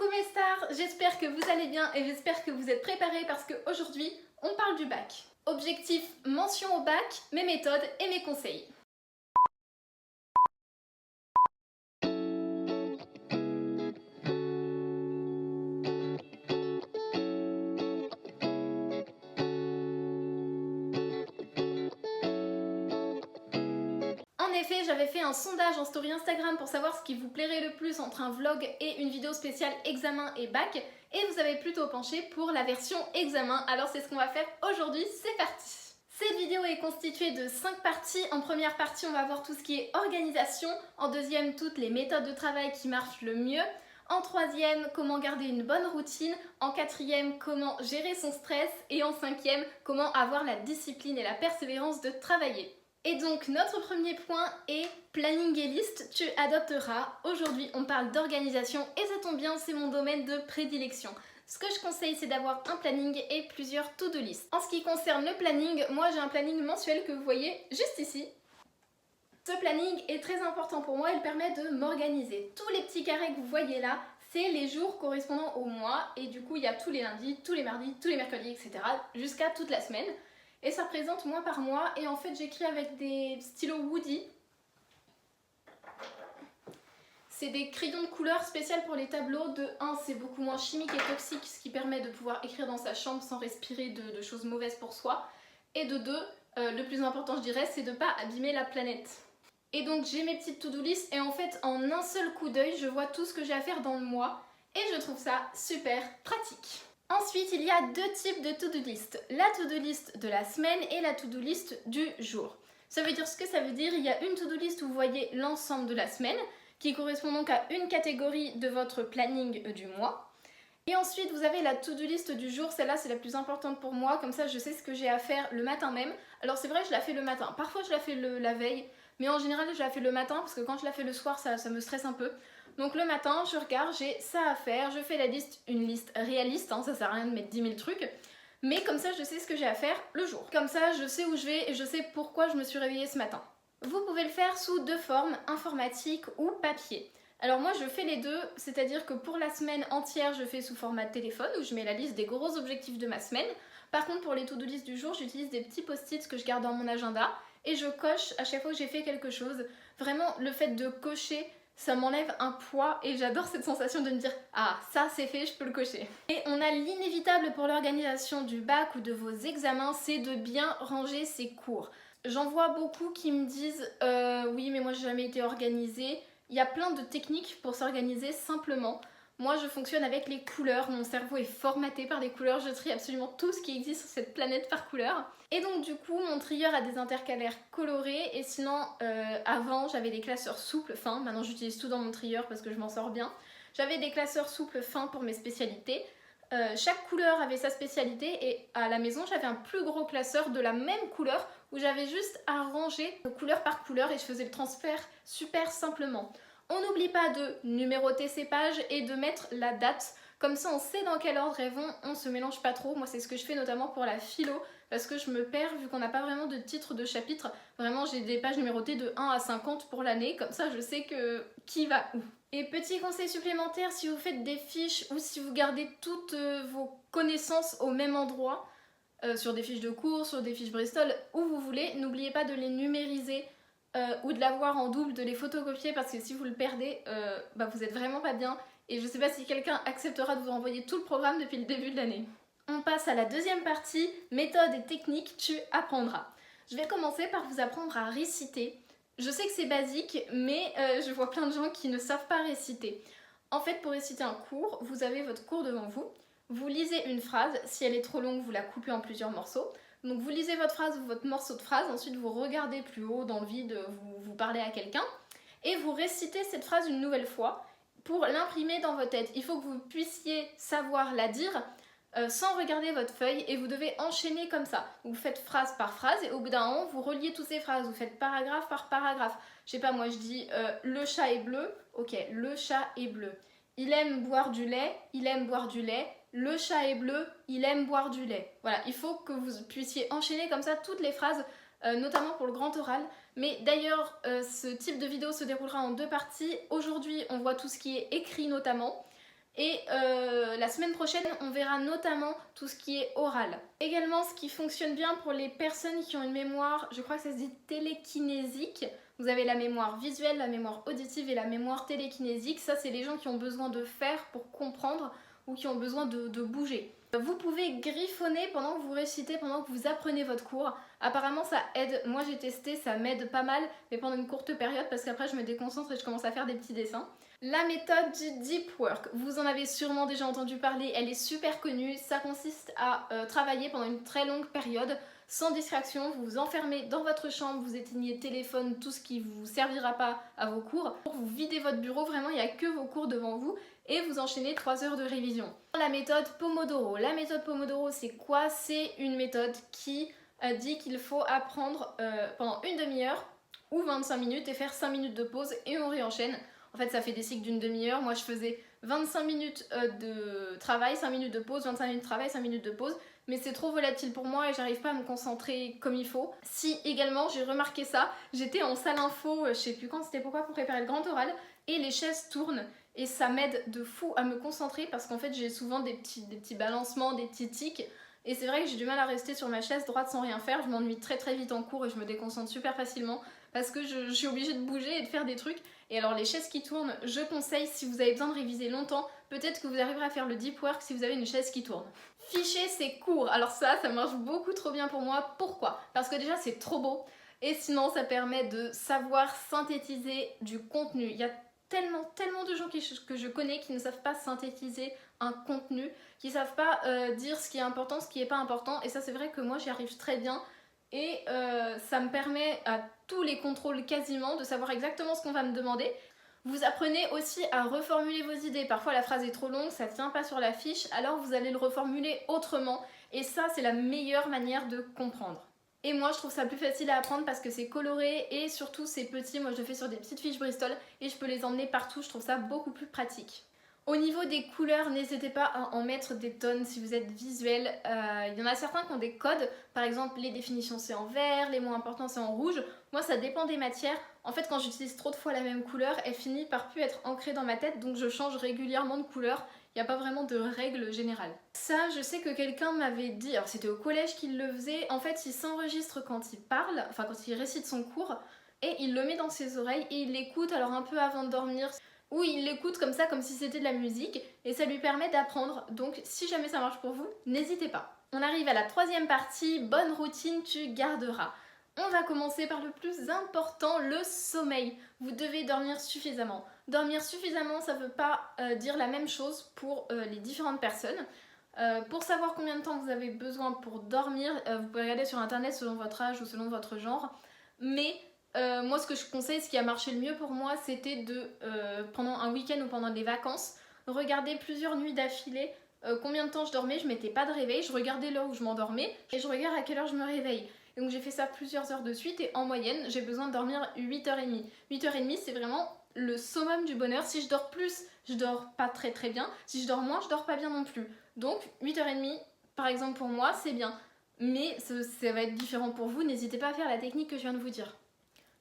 Coucou mes stars, j'espère que vous allez bien et j'espère que vous êtes préparés parce qu'aujourd'hui on parle du bac. Objectif, mention au bac, mes méthodes et mes conseils. En effet, j'avais fait un sondage en story Instagram pour savoir ce qui vous plairait le plus entre un vlog et une vidéo spéciale examen et bac, et vous avez plutôt penché pour la version examen, alors c'est ce qu'on va faire aujourd'hui, c'est parti! Cette vidéo est constituée de 5 parties. En première partie, on va voir tout ce qui est organisation, en deuxième, toutes les méthodes de travail qui marchent le mieux, en troisième, comment garder une bonne routine, en quatrième, comment gérer son stress, et en cinquième, comment avoir la discipline et la persévérance de travailler. Et donc notre premier point est planning et liste, tu adopteras. Aujourd'hui on parle d'organisation et ça tombe bien, c'est mon domaine de prédilection. Ce que je conseille, c'est d'avoir un planning et plusieurs to-do list. En ce qui concerne le planning, moi j'ai un planning mensuel que vous voyez juste ici. Ce planning est très important pour moi, il permet de m'organiser. Tous les petits carrés que vous voyez là, c'est les jours correspondant au mois et du coup il y a tous les lundis, tous les mardis, tous les mercredis, etc. jusqu'à toute la semaine. Et ça représente mois par mois et en fait j'écris avec des stylos Woody. C'est des crayons de couleur spécial pour les tableaux. De 1, c'est beaucoup moins chimique et toxique, ce qui permet de pouvoir écrire dans sa chambre sans respirer de choses mauvaises pour soi. Et de 2, le plus important je dirais, c'est de ne pas abîmer la planète. Et donc j'ai mes petites to-do list et en fait en un seul coup d'œil je vois tout ce que j'ai à faire dans le mois et je trouve ça super pratique. Ensuite, il y a deux types de to-do list. La to-do list de la semaine et la to-do list du jour. Ça veut dire ce que ça veut dire. Il y a une to-do list où vous voyez l'ensemble de la semaine, qui correspond donc à une catégorie de votre planning du mois. Et ensuite, vous avez la to-do list du jour. Celle-là, c'est la plus importante pour moi. Comme ça, je sais ce que j'ai à faire le matin même. Alors c'est vrai, je la fais le matin. Parfois, je la fais la veille. Mais en général, je la fais le matin parce que quand je la fais le soir, ça me stresse un peu. Donc le matin, je regarde, j'ai ça à faire, je fais la liste, une liste réaliste, hein, ça sert à rien de mettre 10 000 trucs, mais comme ça je sais ce que j'ai à faire le jour. Comme ça je sais où je vais et je sais pourquoi je me suis réveillée ce matin. Vous pouvez le faire sous deux formes, informatique ou papier. Alors moi je fais les deux, c'est-à-dire que pour la semaine entière je fais sous format de téléphone où je mets la liste des gros objectifs de ma semaine. Par contre pour les to-do list du jour, j'utilise des petits post-it que je garde dans mon agenda et je coche à chaque fois que j'ai fait quelque chose. Vraiment le fait de cocher, ça m'enlève un poids et j'adore cette sensation de me dire « Ah, ça c'est fait, je peux le cocher ». Et on a l'inévitable pour l'organisation du bac ou de vos examens, c'est de bien ranger ses cours. J'en vois beaucoup qui me disent « Oui, mais moi j'ai jamais été organisée ». Il y a plein de techniques pour s'organiser simplement. Moi je fonctionne avec les couleurs, mon cerveau est formaté par les couleurs, je trie absolument tout ce qui existe sur cette planète par couleur. Et donc du coup mon trieur a des intercalaires colorés et sinon avant j'avais des classeurs souples fins, maintenant j'utilise tout dans mon trieur parce que je m'en sors bien. J'avais des classeurs souples fins pour mes spécialités. Chaque couleur avait sa spécialité et à la maison j'avais un plus gros classeur de la même couleur où j'avais juste à ranger couleur par couleur et je faisais le transfert super simplement. On n'oublie pas de numéroter ses pages et de mettre la date, comme ça on sait dans quel ordre elles vont, on se mélange pas trop. Moi c'est ce que je fais notamment pour la philo, parce que je me perds vu qu'on n'a pas vraiment de titre de chapitre. Vraiment j'ai des pages numérotées de 1 à 50 pour l'année, comme ça je sais que qui va où. Et petit conseil supplémentaire, si vous faites des fiches ou si vous gardez toutes vos connaissances au même endroit, sur des fiches de cours, sur des fiches Bristol, où vous voulez, n'oubliez pas de les numériser ou de l'avoir en double, de les photocopier parce que si vous le perdez, vous êtes vraiment pas bien et je sais pas si quelqu'un acceptera de vous renvoyer tout le programme depuis le début de l'année. On passe à la deuxième partie, méthode et technique, tu apprendras. Je vais commencer par vous apprendre à réciter. Je sais que c'est basique, mais je vois plein de gens qui ne savent pas réciter. En fait, pour réciter un cours, vous avez votre cours devant vous, vous lisez une phrase, si elle est trop longue, vous la coupez en plusieurs morceaux. Donc vous lisez votre phrase ou votre morceau de phrase, ensuite vous regardez plus haut dans le vide, vous parlez à quelqu'un, et vous récitez cette phrase une nouvelle fois pour l'imprimer dans votre tête. Il faut que vous puissiez savoir la dire sans regarder votre feuille et vous devez enchaîner comme ça. Vous faites phrase par phrase et au bout d'un moment, vous reliez toutes ces phrases, vous faites paragraphe par paragraphe. Je sais pas, moi je dis le chat est bleu, ok, le chat est bleu. Il aime boire du lait, il aime boire du lait. Le chat est bleu, il aime boire du lait. Voilà, il faut que vous puissiez enchaîner comme ça toutes les phrases, notamment pour le grand oral. Mais d'ailleurs, ce type de vidéo se déroulera en deux parties. Aujourd'hui, on voit tout ce qui est écrit notamment. Et la semaine prochaine, on verra notamment tout ce qui est oral. Également, ce qui fonctionne bien pour les personnes qui ont une mémoire, je crois que ça se dit télékinésique. Vous avez la mémoire visuelle, la mémoire auditive et la mémoire télékinésique. Ça, c'est les gens qui ont besoin de faire pour comprendre ou qui ont besoin de bouger. Vous pouvez griffonner pendant que vous récitez, pendant que vous apprenez votre cours. Apparemment ça aide, moi j'ai testé, ça m'aide pas mal, mais pendant une courte période parce qu'après je me déconcentre et je commence à faire des petits dessins. La méthode du deep work, vous en avez sûrement déjà entendu parler, elle est super connue. Ça consiste à travailler pendant une très longue période, sans distraction, vous vous enfermez dans votre chambre, vous éteignez téléphone, tout ce qui ne vous servira pas à vos cours. Vous videz votre bureau, vraiment il n'y a que vos cours devant vous et vous enchaînez 3 heures de révision. La méthode Pomodoro. La méthode Pomodoro, c'est quoi? C'est une méthode qui dit qu'il faut apprendre pendant une demi-heure ou 25 minutes et faire 5 minutes de pause et on réenchaîne. En fait, ça fait des cycles d'une demi-heure. Moi, je faisais 25 minutes de travail, 5 minutes de pause, 25 minutes de travail, 5 minutes de pause. Mais c'est trop volatile pour moi et j'arrive pas à me concentrer comme il faut. Si également, j'ai remarqué ça, j'étais en salle info, je sais plus quand, c'était pourquoi, pour préparer le grand oral, et les chaises tournent. Et ça m'aide de fou à me concentrer parce qu'en fait, j'ai souvent des petits balancements, des petits tics. Et c'est vrai que j'ai du mal à rester sur ma chaise droite sans rien faire. Je m'ennuie très très vite en cours et je me déconcentre super facilement parce que je suis obligée de bouger et de faire des trucs. Et alors les chaises qui tournent, je conseille si vous avez besoin de réviser longtemps, peut-être que vous arriverez à faire le deep work si vous avez une chaise qui tourne. Ficher ses cours, alors ça marche beaucoup trop bien pour moi. Pourquoi? Parce que déjà c'est trop beau et sinon ça permet de savoir synthétiser du contenu. Il y a tellement de gens que je connais qui ne savent pas synthétiser un contenu, qui ne savent pas dire ce qui est important, ce qui n'est pas important. Et ça c'est vrai que moi j'y arrive très bien. Et ça me permet à tous les contrôles quasiment de savoir exactement ce qu'on va me demander. Vous apprenez aussi à reformuler vos idées. Parfois la phrase est trop longue, ça ne tient pas sur la fiche, alors vous allez le reformuler autrement. Et ça c'est la meilleure manière de comprendre. Et moi je trouve ça plus facile à apprendre parce que c'est coloré et surtout c'est petit. Moi je le fais sur des petites fiches Bristol et je peux les emmener partout, je trouve ça beaucoup plus pratique. Au niveau des couleurs, n'hésitez pas à en mettre des tonnes si vous êtes visuel. Il y en a certains qui ont des codes, par exemple les définitions c'est en vert, les mots importants c'est en rouge. Moi ça dépend des matières. En fait quand j'utilise trop de fois la même couleur, elle finit par plus être ancrée dans ma tête, donc je change régulièrement de couleur. Il n'y a pas vraiment de règle générale. Ça, je sais que quelqu'un m'avait dit, alors c'était au collège qu'il le faisait, en fait il s'enregistre quand il parle, enfin quand il récite son cours, et il le met dans ses oreilles et il l'écoute alors un peu avant de dormir. Ou il l'écoute comme ça, comme si c'était de la musique, et ça lui permet d'apprendre. Donc si jamais ça marche pour vous, n'hésitez pas. On arrive à la troisième partie, bonne routine, tu garderas. On va commencer par le plus important, le sommeil. Vous devez dormir suffisamment. Dormir suffisamment, ça ne veut pas dire la même chose pour les différentes personnes. Pour savoir combien de temps vous avez besoin pour dormir, vous pouvez regarder sur internet selon votre âge ou selon votre genre. Mais moi ce que je conseille, ce qui a marché le mieux pour moi, c'était de, pendant un week-end ou pendant des vacances, regarder plusieurs nuits d'affilée combien de temps je dormais. Je mettais pas de réveil, je regardais l'heure où je m'endormais et je regarde à quelle heure je me réveille. Et donc j'ai fait ça plusieurs heures de suite et en moyenne j'ai besoin de dormir 8h30. 8h30 c'est vraiment le summum du bonheur. Si je dors plus, je dors pas très bien. Si je dors moins, je dors pas bien non plus. Donc 8h30 par exemple pour moi c'est bien. Mais ça va être différent pour vous, n'hésitez pas à faire la technique que je viens de vous dire.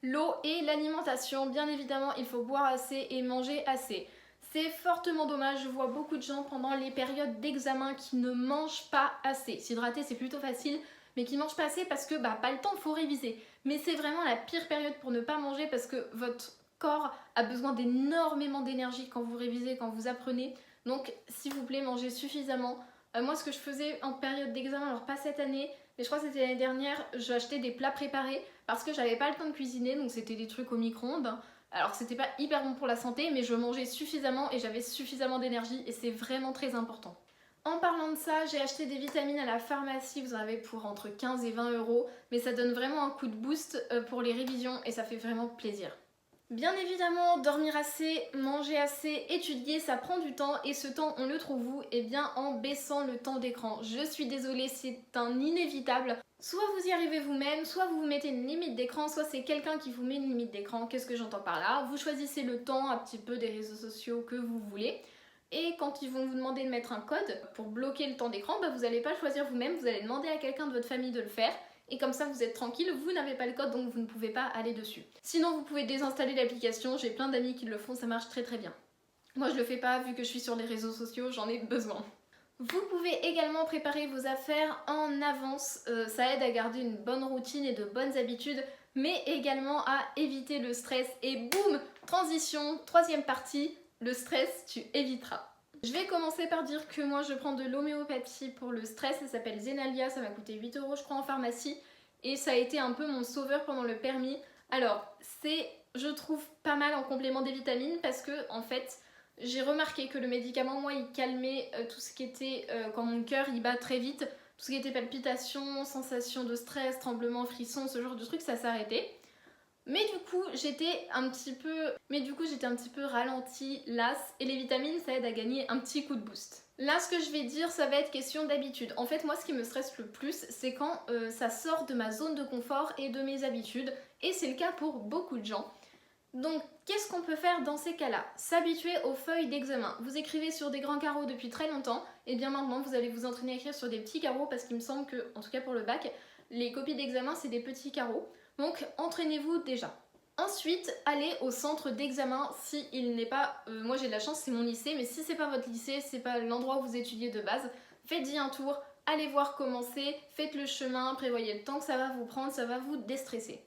L'eau et l'alimentation, bien évidemment il faut boire assez et manger assez. C'est fortement dommage, je vois beaucoup de gens pendant les périodes d'examen qui ne mangent pas assez. S'hydrater c'est plutôt facile, mais qui ne mangent pas assez parce que pas le temps, il faut réviser. Mais c'est vraiment la pire période pour ne pas manger parce que votre corps a besoin d'énormément d'énergie quand vous révisez, quand vous apprenez. Donc s'il vous plaît, mangez suffisamment. Moi ce que je faisais en période d'examen, alors pas cette année, mais je crois que c'était l'année dernière, j'achetais des plats préparés parce que j'avais pas le temps de cuisiner, donc c'était des trucs au micro-ondes. Alors c'était pas hyper bon pour la santé, mais je mangeais suffisamment et j'avais suffisamment d'énergie et c'est vraiment très important. En parlant de ça, j'ai acheté des vitamines à la pharmacie, vous en avez pour entre 15 et 20 €, mais ça donne vraiment un coup de boost pour les révisions et ça fait vraiment plaisir. Bien évidemment, dormir assez, manger assez, étudier, ça prend du temps et ce temps, on le trouve où? Eh bien en baissant le temps d'écran. Je suis désolée, c'est un inévitable. Soit vous y arrivez vous-même, soit vous vous mettez une limite d'écran, soit c'est quelqu'un qui vous met une limite d'écran. Qu'est-ce que j'entends par là? Vous choisissez le temps un petit peu des réseaux sociaux que vous voulez. Et quand ils vont vous demander de mettre un code pour bloquer le temps d'écran, vous n'allez pas le choisir vous-même, vous allez demander à quelqu'un de votre famille de le faire. Et comme ça vous êtes tranquille, vous n'avez pas le code donc vous ne pouvez pas aller dessus. Sinon vous pouvez désinstaller l'application, j'ai plein d'amis qui le font, ça marche très bien. Moi je le fais pas vu que je suis sur les réseaux sociaux, j'en ai besoin. Vous pouvez également préparer vos affaires en avance, ça aide à garder une bonne routine et de bonnes habitudes, mais également à éviter le stress. Et boum, transition, troisième partie, le stress, tu éviteras. Je vais commencer par dire que moi je prends de l'homéopathie pour le stress, ça s'appelle Zenalia, ça m'a coûté 8 € je crois en pharmacie, et ça a été un peu mon sauveur pendant le permis. Alors c'est, je trouve, pas mal en complément des vitamines parce que en fait j'ai remarqué que le médicament, moi, il calmait tout ce qui était, quand mon cœur il bat très vite, tout ce qui était palpitations, sensations de stress, tremblements, frissons, ce genre de trucs, ça s'arrêtait. Mais du coup, j'étais un petit peu ralentie, lasse, et les vitamines, ça aide à gagner un petit coup de boost. Là, ce que je vais dire, ça va être question d'habitude. En fait, moi, ce qui me stresse le plus, c'est quand ça sort de ma zone de confort et de mes habitudes, et c'est le cas pour beaucoup de gens. Donc, qu'est-ce qu'on peut faire dans ces cas-là? S'habituer aux feuilles d'examen. Vous écrivez sur des grands carreaux depuis très longtemps, et bien maintenant vous allez vous entraîner à écrire sur des petits carreaux parce qu'il me semble que, en tout cas pour le bac, les copies d'examen c'est des petits carreaux. Donc, entraînez-vous déjà. Ensuite, allez au centre d'examen si il n'est pas... moi j'ai de la chance, c'est mon lycée, mais si c'est pas votre lycée, c'est pas l'endroit où vous étudiez de base, faites-y un tour, allez voir comment c'est, faites le chemin, prévoyez le temps que ça va vous prendre, ça va vous déstresser.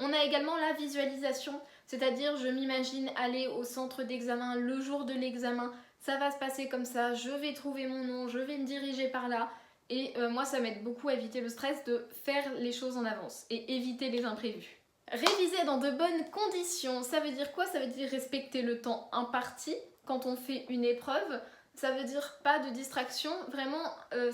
On a également la visualisation, c'est-à-dire je m'imagine aller au centre d'examen le jour de l'examen, ça va se passer comme ça, je vais trouver mon nom, je vais me diriger par là, et moi ça m'aide beaucoup à éviter le stress de faire les choses en avance et éviter les imprévus. Réviser dans de bonnes conditions, ça veut dire quoi? Ça veut dire respecter le temps imparti quand on fait une épreuve. Ça veut dire pas de distraction, vraiment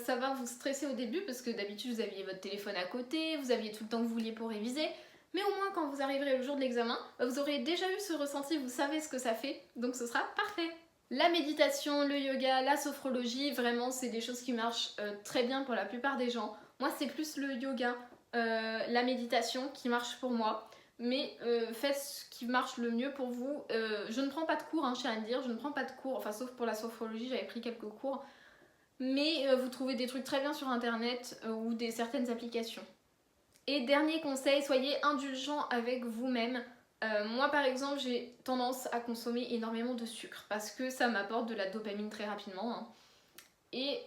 ça va vous stresser au début parce que d'habitude vous aviez votre téléphone à côté, vous aviez tout le temps que vous vouliez pour réviser. Mais au moins quand vous arriverez le jour de l'examen, vous aurez déjà eu ce ressenti, vous savez ce que ça fait, donc ce sera parfait. La méditation, le yoga, la sophrologie, vraiment c'est des choses qui marchent très bien pour la plupart des gens. Moi c'est plus le yoga, la méditation qui marche pour moi. Mais faites ce qui marche le mieux pour vous. Je ne prends pas de cours, je tiens à le dire, je ne prends pas de cours, enfin sauf pour la sophrologie, j'avais pris quelques cours. Mais vous trouvez des trucs très bien sur internet ou certaines applications. Et dernier conseil, soyez indulgent avec vous-même. Moi par exemple j'ai tendance à consommer énormément de sucre parce que ça m'apporte de la dopamine très rapidement. Et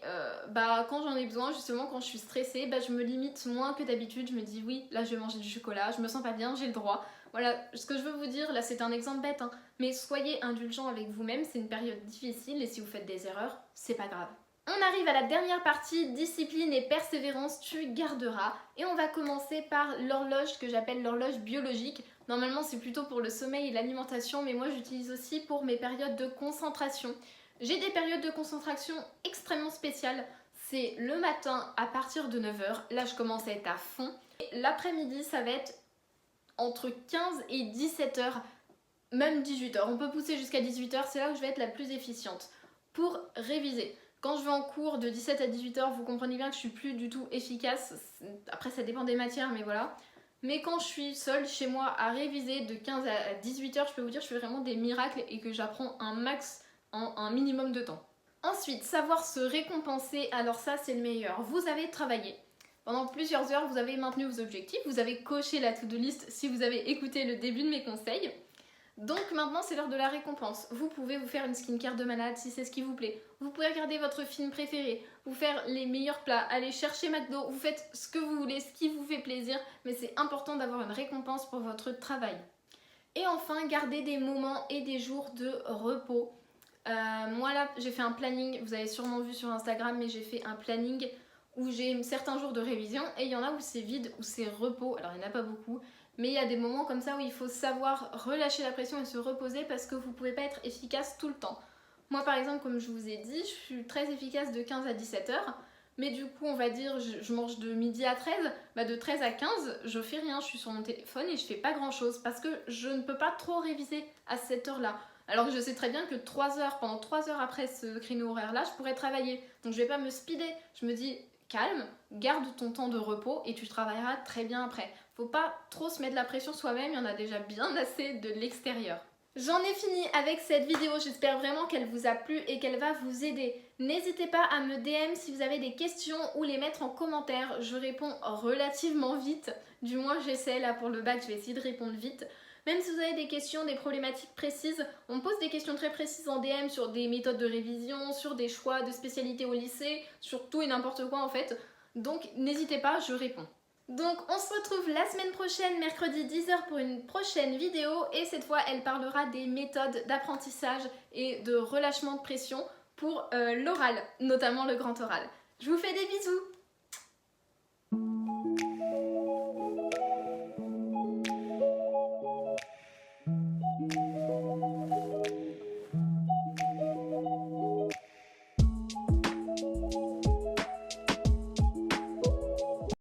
quand j'en ai besoin, justement quand je suis stressée, je me limite moins que d'habitude. Je me dis oui, là je vais manger du chocolat, je me sens pas bien, j'ai le droit. Voilà, ce que je veux vous dire, là c'est un exemple bête, mais soyez indulgent avec vous-même, c'est une période difficile et si vous faites des erreurs, c'est pas grave. On arrive à la dernière partie, discipline et persévérance, tu garderas. Et on va commencer par l'horloge que j'appelle l'horloge biologique. Normalement c'est plutôt pour le sommeil et l'alimentation, mais moi j'utilise aussi pour mes périodes de concentration. J'ai des périodes de concentration extrêmement spéciales. C'est le matin à partir de 9 h, là je commence à être à fond. L'après-midi ça va être entre 15 et 17 h, même 18 h. On peut pousser jusqu'à 18 h, c'est là où je vais être la plus efficiente pour réviser. Quand je vais en cours de 17 à 18 h, vous comprenez bien que je suis plus du tout efficace. Après, ça dépend des matières, mais voilà. Mais quand je suis seule chez moi à réviser de 15 à 18 h, je peux vous dire que je fais vraiment des miracles et que j'apprends un max en un minimum de temps. Ensuite, savoir se récompenser, alors ça c'est le meilleur. Vous avez travaillé. Pendant plusieurs heures, vous avez maintenu vos objectifs, vous avez coché la to-do list si vous avez écouté le début de mes conseils. Donc maintenant c'est l'heure de la récompense. Vous pouvez vous faire une skincare de malade si c'est ce qui vous plaît. Vous pouvez regarder votre film préféré, vous faire les meilleurs plats, aller chercher McDo, vous faites ce que vous voulez, ce qui vous fait plaisir, mais c'est important d'avoir une récompense pour votre travail. Et enfin, gardez des moments et des jours de repos. Moi là j'ai fait un planning, vous avez sûrement vu sur Instagram, mais j'ai fait un planning où j'ai certains jours de révision et il y en a où c'est vide, où c'est repos. Alors il n'y en a pas beaucoup, mais il y a des moments comme ça où il faut savoir relâcher la pression et se reposer parce que vous ne pouvez pas être efficace tout le temps. Moi par exemple, comme je vous ai dit, je suis très efficace de 15 à 17 h, mais du coup on va dire je mange de midi à 13, de 13 à 15 je fais rien, je suis sur mon téléphone et je fais pas grand chose parce que je ne peux pas trop réviser à cette heure là. Alors que je sais très bien que pendant 3 heures après ce créneau horaire là, je pourrais travailler. Donc je vais pas me speeder, je me dis calme, garde ton temps de repos et tu travailleras très bien après. Faut pas trop se mettre la pression soi-même, il y en a déjà bien assez de l'extérieur. J'en ai fini avec cette vidéo, j'espère vraiment qu'elle vous a plu et qu'elle va vous aider. N'hésitez pas à me DM si vous avez des questions ou les mettre en commentaire, je réponds relativement vite. Du moins j'essaie, là pour le bac je vais essayer de répondre vite. Même si vous avez des questions, des problématiques précises, on me pose des questions très précises en DM sur des méthodes de révision, sur des choix de spécialité au lycée, sur tout et n'importe quoi en fait. Donc n'hésitez pas, je réponds. Donc on se retrouve la semaine prochaine, mercredi 10h pour une prochaine vidéo et cette fois elle parlera des méthodes d'apprentissage et de relâchement de pression pour l'oral, notamment le grand oral. Je vous fais des bisous!